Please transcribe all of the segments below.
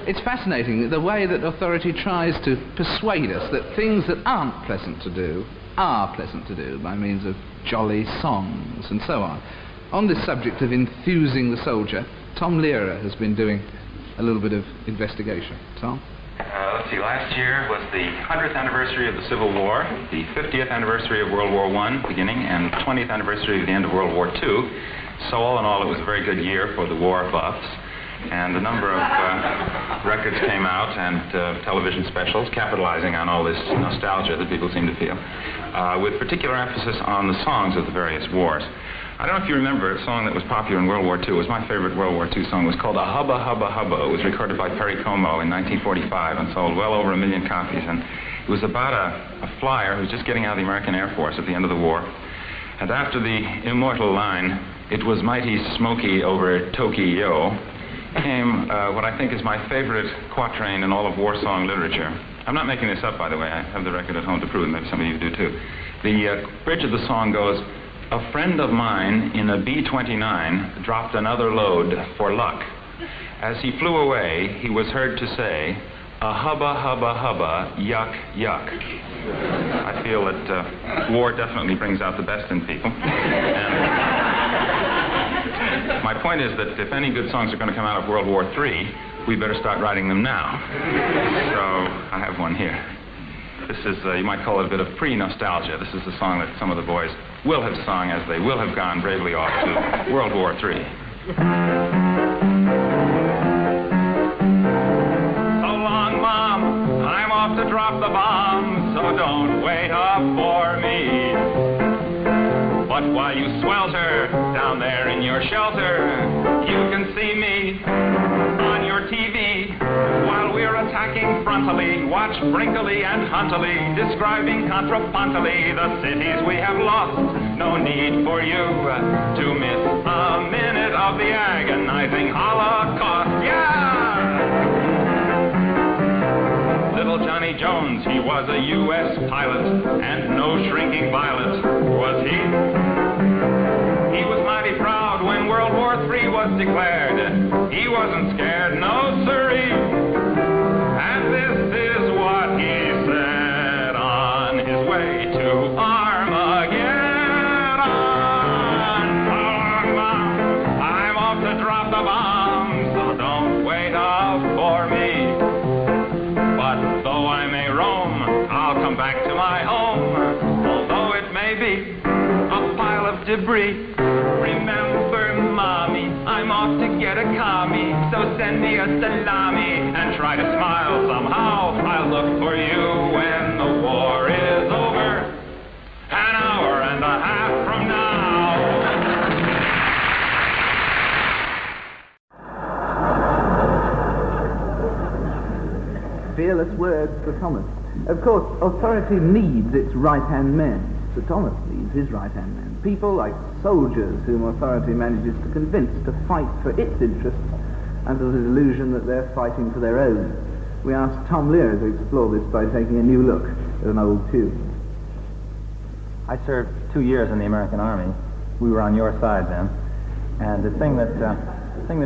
it's fascinating the way that authority tries to persuade us that things that aren't pleasant to do are pleasant to do by means of jolly songs and so on. On this subject of enthusing the soldier, Tom Lehrer has been doing a little bit of investigation. Tom? Let's see, last year was the 100th anniversary of the Civil War, the 50th anniversary of World War I beginning, and 20th anniversary of the end of World War II. So all in all, it was a very good year for the war buffs. And a number of records came out and television specials capitalizing on all this nostalgia that people seem to feel, with particular emphasis on the songs of the various wars. I don't know if you remember a song that was popular in World War II. It was my favorite World War II song. It was called A Hubba Hubba Hubba. It was recorded by Perry Como in 1945 and sold well over 1 million copies. And it was about a flyer who was just getting out of the American Air Force at the end of the war. And after the immortal line, "It was mighty smoky over Tokyo," came what I think is my favorite quatrain in all of war song literature. I'm not making this up, by the way. I have the record at home to prove it. Maybe some of you do, too. The bridge of the song goes, "A friend of mine in a B-29 dropped another load for luck. As he flew away, he was heard to say, 'A hubba, hubba, hubba, yuck, yuck.'" I feel that war definitely brings out the best in people. And my point is that if any good songs are going to come out of World War III, we better start writing them now. So I have one here. This is, you might call it a bit of pre-nostalgia. This is the song that some of the boys will have sung as they will have gone bravely off to World War III. So long, Mom, I'm off to drop the bomb, so don't wait up for me. But while you swelter down there in your shelter, you can see me on your TV. While we're attacking frontally, watch Brinkley and Huntley describing contrapuntally the cities we have lost. No need for you to miss a minute of the agonizing Holocaust. Yeah! Little Johnny Jones, he was a U.S. pilot, and no shrinking violet was he. He was mighty proud when World War III was declared. He wasn't scared, no siree. And this is what he said on his way to Armageddon. I'm off to drop the bomb, so don't wait up for me. But though I may roam, I'll come back to my home, although it may be a pile of debris. Remember, Mommy, I'm off to get a commie, so send me a salami and try to smile somehow. I'll look for you when the war is over, an hour and a half from now. Fearless words for Thomas. Of course, authority needs its right-hand men. Sir Thomas needs his right-hand men. People like soldiers whom authority manages to convince to fight for its interests under the delusion that they're fighting for their own. We asked Tom Lehrer to explore this by taking a new look at an old tune. I served 2 years in the American Army. We were on your side then. And the thing that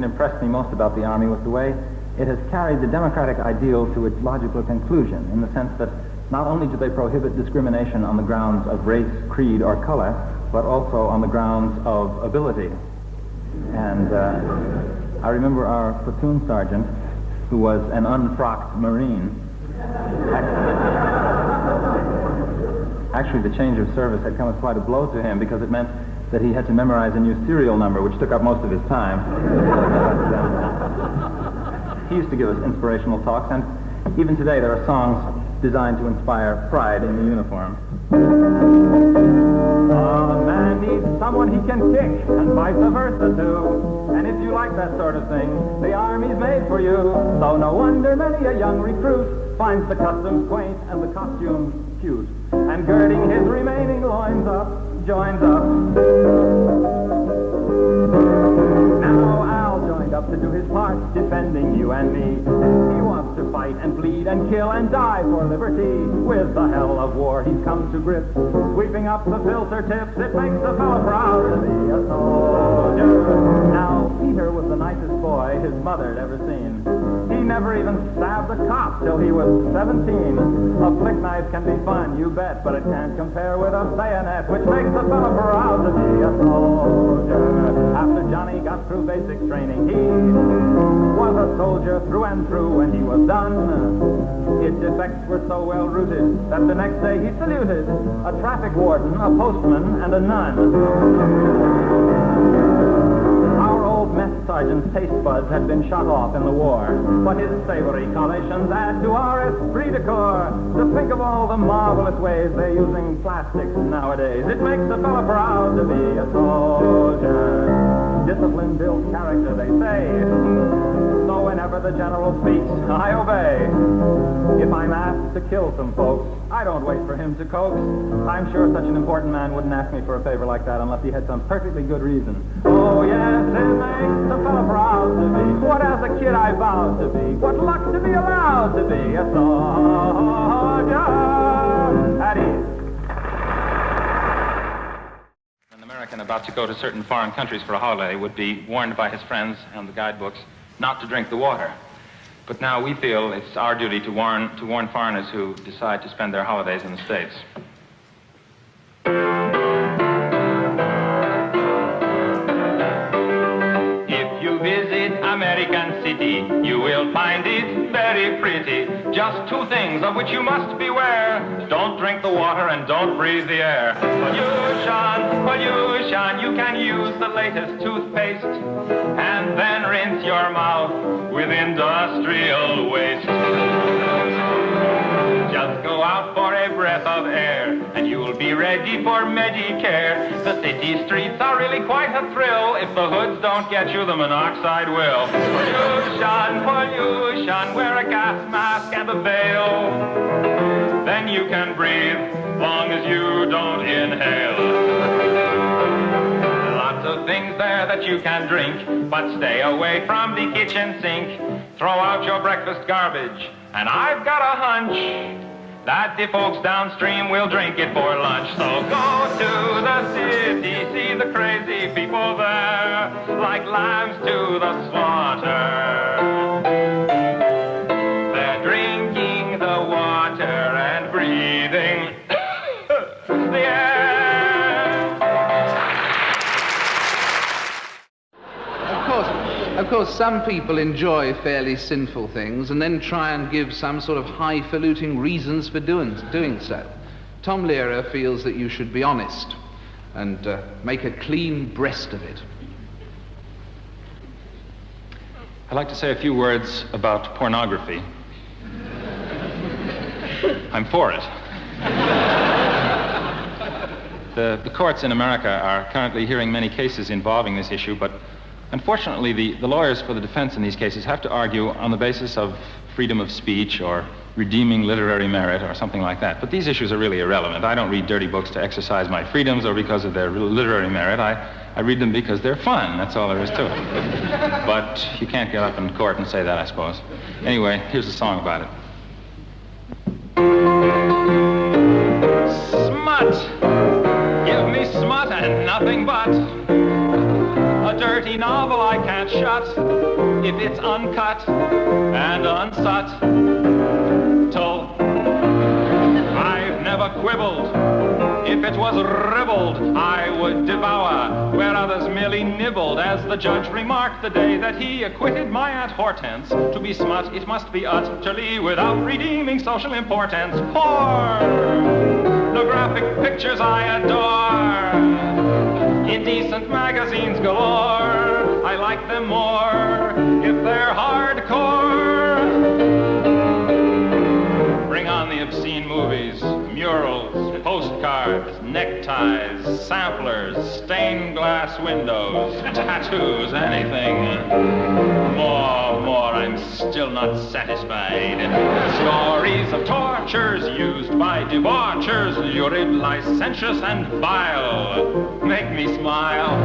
impressed me most about the Army was the way it has carried the democratic ideal to its logical conclusion, in the sense that not only do they prohibit discrimination on the grounds of race, creed, or color, but also on the grounds of ability. And I remember our platoon sergeant, who was an unfrocked Marine. Actually, the change of service had come as quite a blow to him, because it meant that he had to memorize a new serial number, which took up most of his time. He used to give us inspirational talks, and even today there are songs designed to inspire pride in the uniform. A man needs someone he can kick, and vice versa too. And if you like that sort of thing, the Army's made for you. So no wonder many a young recruit finds the customs quaint and the costumes cute, and girding his remaining loins up, joins up. Now Al joined up to do his part, defending you and me. He wants to fight and bleed and kill and die for liberty. With the hell of war he's come to grips, sweeping up the filter tips. It makes a fellow proud to be a soldier. Now Peter was the nicest boy his mother had ever seen. He never even stabbed a cop till he was 17. A flick knife can be fun, you bet, but it can't compare with a bayonet, which makes a fella proud to be a soldier. After Johnny got through basic training, he was a soldier through and through. When he was done, its effects were so well rooted that the next day he saluted a traffic warden, a postman, and a nun. Our old mess sergeant's taste buds had been shot off in the war, but his savory collations add to our esprit de corps. To think of all the marvelous ways they're using plastics nowadays, it makes a fella proud to be a soldier. Discipline builds character, they say, so whenever the general speaks, I obey. If I'm asked to kill some folks, I don't wait for him to coax. I'm sure such an important man wouldn't ask me for a favor like that unless he had some perfectly good reason. Oh yes, it makes a fella proud to be what as a kid I vowed to be. What luck to be allowed to be a soldier at ease. An American about to go to certain foreign countries for a holiday would be warned by his friends and the guidebooks not to drink the water. But now we feel it's our duty to warn foreigners who decide to spend their holidays in the States. If you visit American City, you will find it very pretty. Just two things of which you must beware. Don't drink the water and don't breathe the air. Pollution, pollution, you can use the latest toothpaste and then rinse your mouth with industrial waste. Just go out for a breath of air and you'll be ready for Medicare. The city streets are really quite a thrill. If the hoods don't get you, the monoxide will. Pollution, pollution, wear a gas mask and a veil. Then you can breathe, long as you don't inhale. Lots of things there that you can drink, but stay away from the kitchen sink. Throw out your breakfast garbage, and I've got a hunch that the folks downstream will drink it for lunch. So go to the city, see the crazy people there, like lambs to the slaughter. They're drinking the water and breathing the air. Of course, some people enjoy fairly sinful things and then try and give some sort of highfalutin reasons for doing so. Tom Lehrer feels that you should be honest and make a clean breast of it. I'd like to say a few words about pornography. I'm for it. The courts in America are currently hearing many cases involving this issue, but unfortunately, the lawyers for the defense in these cases have to argue on the basis of freedom of speech or redeeming literary merit or something like that. But these issues are really irrelevant. I don't read dirty books to exercise my freedoms or because of their literary merit. I read them because they're fun. That's all there is to it. But you can't get up in court and say that, I suppose. Anyway, here's a song about it. Smut! Give me smut and nothing but. A dirty novel I can't shut if it's uncut and unsubtle. I've never quibbled. If it was ribbled, I would devour where others merely nibbled. As the judge remarked the day that he acquitted my Aunt Hortense, to be smut, it must be utterly without redeeming social importance. Porn! The graphic pictures I adore. Indecent magazines galore. I like them more if they're hardcore. Bring on the obscene movies, murals, postcards, neckties, samplers, stained glass windows, tattoos, anything. More, I'm still not satisfied. Stories of tortures used by debauchers, lurid, licentious, and vile. Make me smile.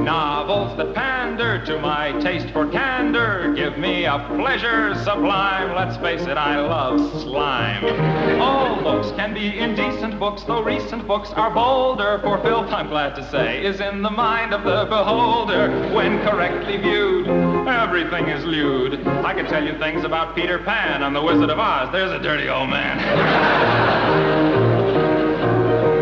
Novels that pander to my taste for candor give me a pleasure sublime. Let's face it, I love slime. All books can be indecent books, though recent books are bolder. For filth, I'm glad to say, is in the mind of the beholder. When correctly viewed, every everything is lewd. I can tell you things about Peter Pan and the Wizard of Oz. There's a dirty old man.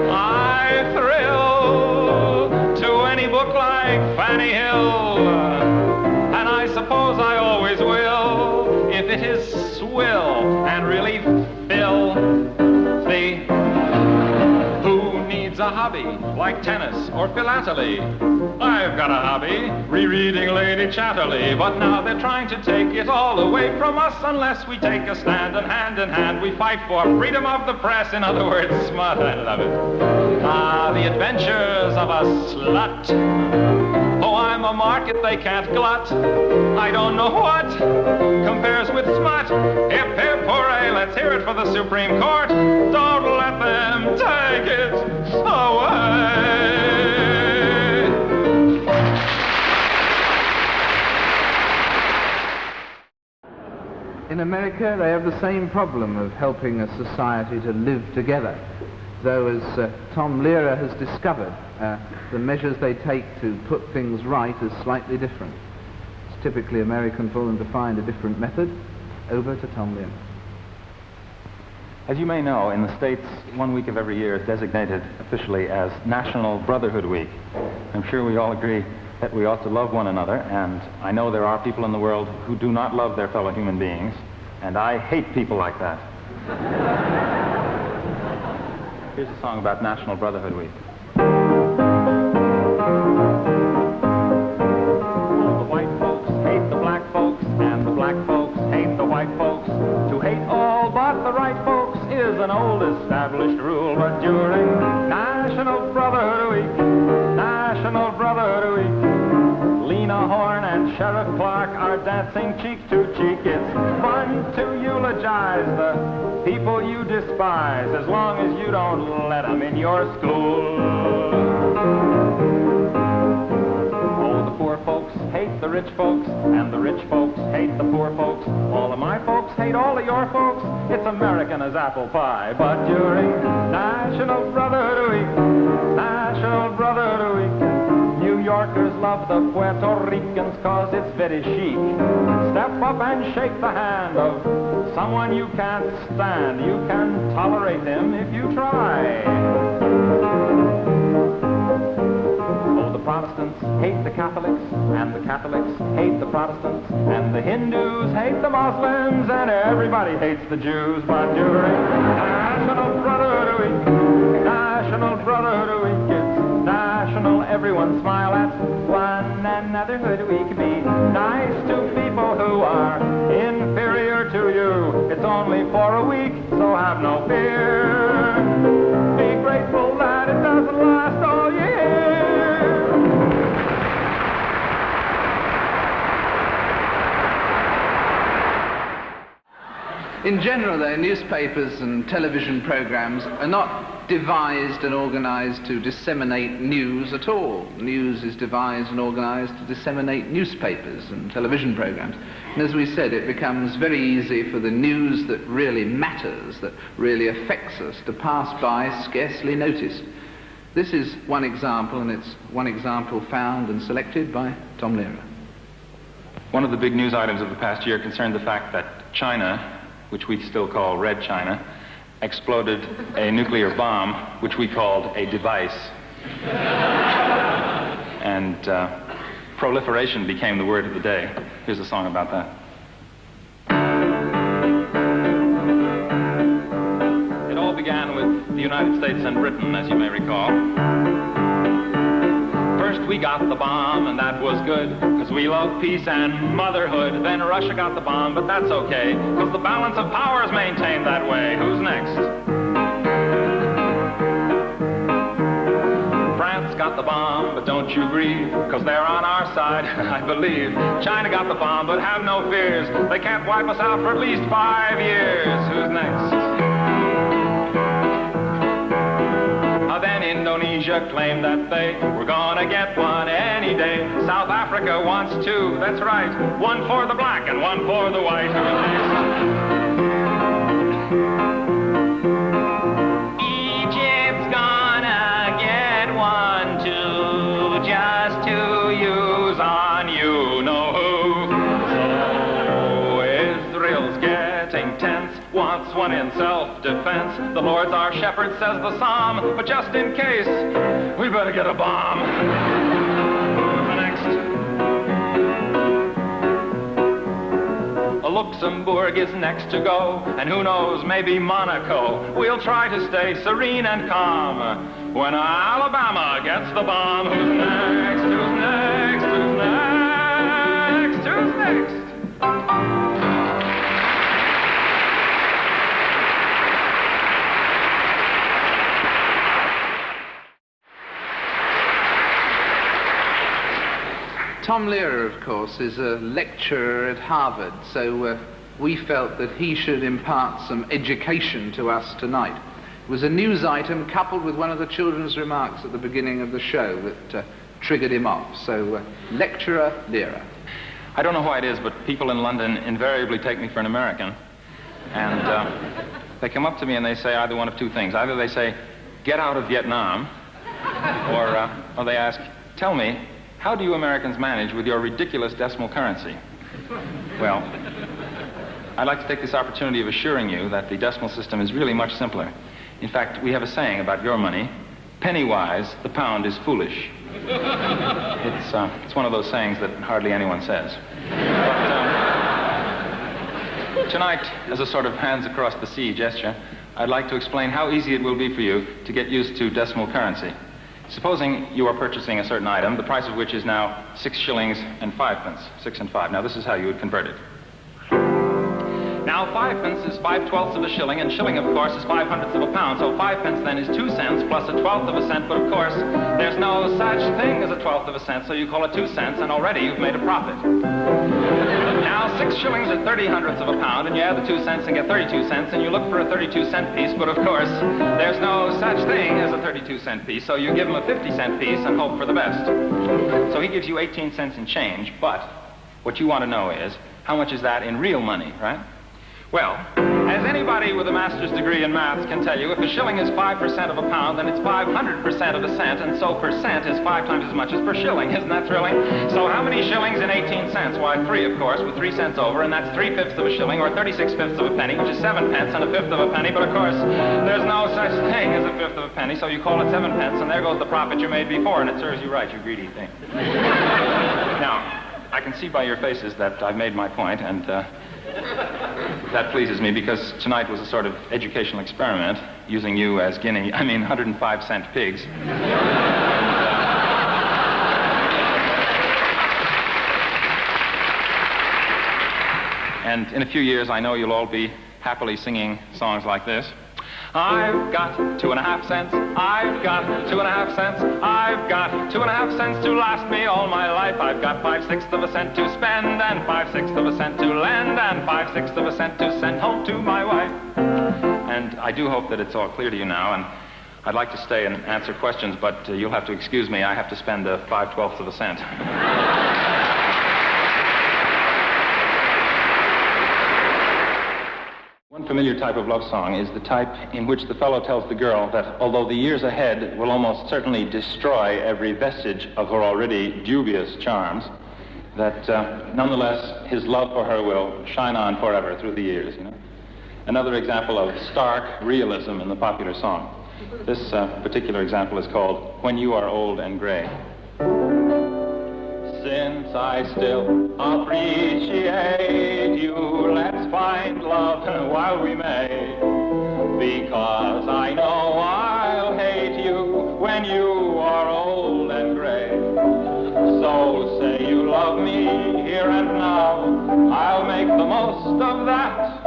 I thrill to any book like Fanny Hill, and I suppose I always will if it is swill and really filthy. Who needs a hobby like tennis or philately? I've got a hobby, rereading Lady Chatterley, but now they're trying to take it all away from us unless we take a stand, and hand in hand we fight for freedom of the press. In other words, smut. I love it. Ah, the adventures of a slut. Oh, I'm a market they can't glut. I don't know what compares with smut. Hip, hip, hooray, let's hear it for the Supreme Court. Don't let them take it away. In America, they have the same problem of helping a society to live together, though, as Tom Lehrer has discovered, the measures they take to put things right is slightly different. It's typically American for them to find a different method. Over to Tom Lehrer. As you may know, in the States, 1 week of every year is designated officially as National Brotherhood Week. I'm sure we all agree that we ought to love one another, and I know there are people in the world who do not love their fellow human beings, and I hate people like that. Here's a song about National Brotherhood Week. All the white folks hate the black folks, and the black folks hate the white folks. To hate all but the right folks is an old established rule, but during National Brotherhood Week, National Brotherhood Week, Lena Horne and Sheriff Clark are dancing cheek to cheek. It's fun to eulogize the people you despise, as long as you don't let them in your school. Oh, the poor folks hate the rich folks, and the rich folks hate the poor folks. All of my folks hate all of your folks. It's American as apple pie. But during National Brotherhood Week, National Brotherhood Week, New Yorkers love the Puerto Ricans 'cause it's very chic. Step up and shake the hand of someone you can't stand. You can tolerate him if you try. Oh, the Protestants hate the Catholics, and the Catholics hate the Protestants, and the Hindus hate the Muslims, and everybody hates the Jews. But during National Brotherhood Week, National Brotherhood Week, it's national, everyone smile at one another. Hood week, be nice to people who are inferior to you. It's only for a week, so have no fear. Be grateful that it doesn't last all year. In general, though, newspapers and television programs are not devised and organized to disseminate news at all. News is devised and organized to disseminate newspapers and television programs. And as we said, it becomes very easy for the news that really matters, that really affects us, to pass by scarcely noticed. This is one example, and it's one example found and selected by Tom Lehrer. One of the big news items of the past year concerned the fact that China, which we still call Red China, exploded a nuclear bomb, which we called a device. And proliferation became the word of the day. Here's a song about that. It all began with the United States and Britain, as you may recall. First we got the bomb, and that was good, because we love peace and motherhood. Then Russia got the bomb, but that's okay, because the balance of power is maintained that way. Who's next? France got the bomb, but don't you grieve, because they're on our side, I believe. China got the bomb, but have no fears. They can't wipe us out for at least 5 years. Who's next? Then Indonesia claimed that they were gonna get one any day. South Africa wants two, that's right. One for the black and one for the white. Egypt's gonna get one too, just to use on you know who. So wants one in self-defense. The Lord's our shepherd, says the psalm, but just in case, we better get a bomb. Luxembourg is next to go, and who knows, maybe Monaco. We'll try to stay serene and calm when Alabama gets the bomb. Who's next? Who's next? Who's next? Who's next? Tom Lehrer, of course, is a lecturer at Harvard, so we felt that he should impart some education to us tonight. It was a news item coupled with one of the children's remarks at the beginning of the show that triggered him off. So, lecturer Lehrer. I don't know why it is, but people in London invariably take me for an American. And they come up to me and they say either one of two things. Either they say, get out of Vietnam, or they ask, tell me, how do you Americans manage with your ridiculous decimal currency? Well, I'd like to take this opportunity of assuring you that the decimal system is really much simpler. In fact, we have a saying about your money, penny wise, the pound is foolish. It's one of those sayings that hardly anyone says. But tonight, as a sort of hands across the sea gesture, I'd like to explain how easy it will be for you to get used to decimal currency. Supposing you are purchasing a certain item, the price of which is now 6 shillings and 5 pence. 6 and 5. Now, this is how you would convert it. Now, 5 pence is 5/12ths of a shilling, and shilling, of course, is 5/100ths of a pound. So 5 pence then is 2 cents plus a 1/12 of a cent. But of course, there's no such thing as a 1/12 of a cent, so you call it 2 cents, and already you've made a profit. Now, 6 shillings are 30/100ths of a pound, and you add the 2 cents and get 32 cents, and you look for a 32-cent piece. But of course, there's no such thing as a 32-cent piece, so you give him a 50-cent piece and hope for the best. So he gives you 18 cents in change, but what you want to know is, how much is that in real money, right? Well, as anybody with a master's degree in maths can tell you, if a shilling is 5% of a pound, then it's 500% of a cent, and so percent is 5 times as much as per shilling. Isn't that thrilling? So how many shillings in 18 cents? Why, 3, of course, with 3 cents over, and that's 3/5 of a shilling, or 36/5 of a penny, which is 7 pence, and a 1/5 of a penny. But of course, there's no such thing as a 1/5 of a penny, so you call it 7 pence, and there goes the profit you made before, and it serves you right, you greedy thing. Now, I can see by your faces that I've made my point, and that pleases me, because tonight was a sort of educational experiment, using you as 105-cent pigs. And in a few years, I know you'll all be happily singing songs like this. I've got 2.5 cents, I've got 2.5 cents, I've got 2.5 cents to last me all my life. I've got 5/6 of a cent to spend, and 5/6 of a cent to lend, and 5/6 of a cent to send home to my wife. And I do hope that it's all clear to you now, and I'd like to stay and answer questions, but you'll have to excuse me, I have to spend 5/12ths of a cent. One familiar type of love song is the type in which the fellow tells the girl that although the years ahead will almost certainly destroy every vestige of her already dubious charms, that nonetheless his love for her will shine on forever through the years, you know. Another example of stark realism in the popular song. This particular example is called When You Are Old and Gray. Since I still appreciate you, let's find love while we may, because I know I'll hate you when you are old and gray. So say you love me here and now, I'll make the most of that.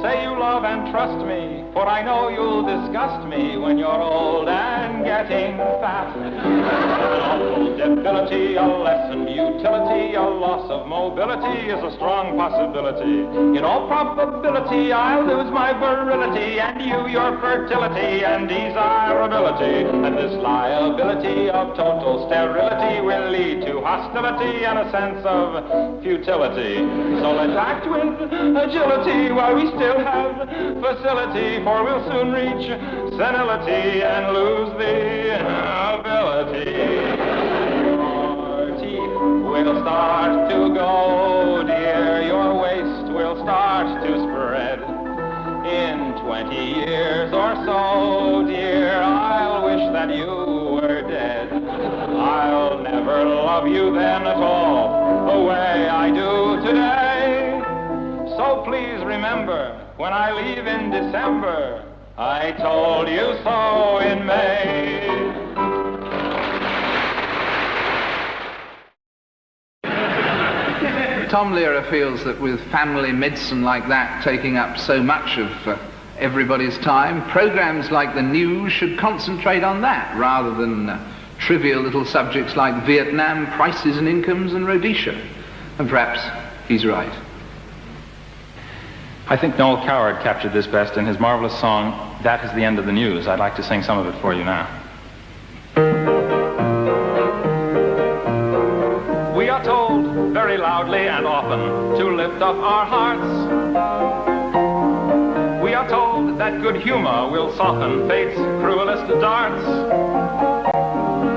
Say you love and trust me, for I know you'll disgust me when you're old and getting fat. An awful debility, a lessened utility, a loss of mobility is a strong possibility. In all probability, I'll lose my virility, and you your fertility and desirability. And this liability of total sterility will lead to hostility and a sense of futility. So let's act with agility while we still have facility, for we'll soon reach senility and lose the ability. Your teeth will start to go, dear, your waist will start to spread. of you then at all, the way I do today. So please remember, when I leave in December, I told you so in May. Tom Lehrer feels that with family medicine like that taking up so much of everybody's time, programs like the news should concentrate on that rather than trivial little subjects like Vietnam, prices and incomes, and Rhodesia. And perhaps he's right. I think Noel Coward captured this best in his marvelous song, That Is the End of the News. I'd like to sing some of it for you now. We are told very loudly and often to lift up our hearts. We are told that good humor will soften fate's cruelest darts.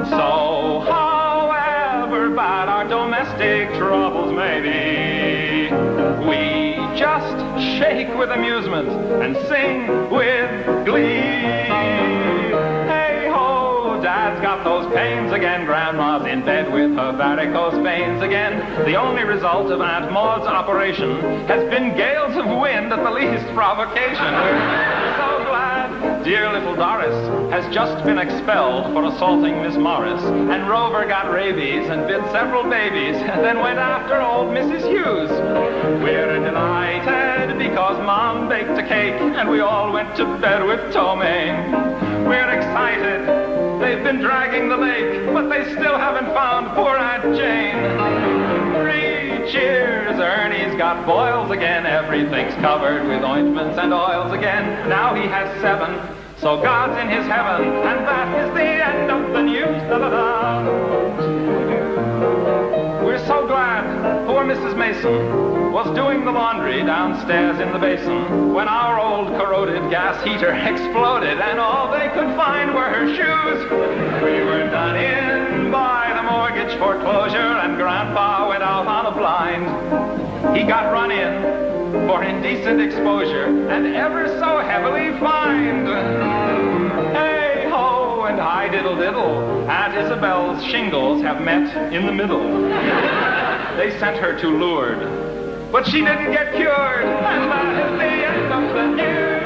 So, however bad our domestic troubles may be, we just shake with amusement and sing with glee. Dad's got those pains again, Grandma's in bed with her varicose veins again. The only result of Aunt Maud's operation has been gales of wind at the least provocation. We're so glad dear little Doris has just been expelled for assaulting Miss Morris, and Rover got rabies and bit several babies, and then went after old Mrs. Hughes. We're delighted because Mom baked a cake, and we all went to bed with ptomaine. We're excited. They've been dragging the lake, but they still haven't found poor Aunt Jane. 3 cheers, Ernie's got boils again. Everything's covered with ointments and oils again. Now he has 7, so God's in his heaven, and that is the end of the news. Da-da-da. We're so glad poor Mrs. Mason was doing the laundry downstairs in the basin when our old corroded gas heater exploded, and all they could find were her shoes. We were done in by the mortgage foreclosure, and Grandpa went out on a blind. He got run in for indecent exposure and ever so heavily fined. Hey ho and hi diddle diddle, Aunt Isabel's shingles have met in the middle. They sent her to Lourdes, but she didn't get cured, and that is the end of the news.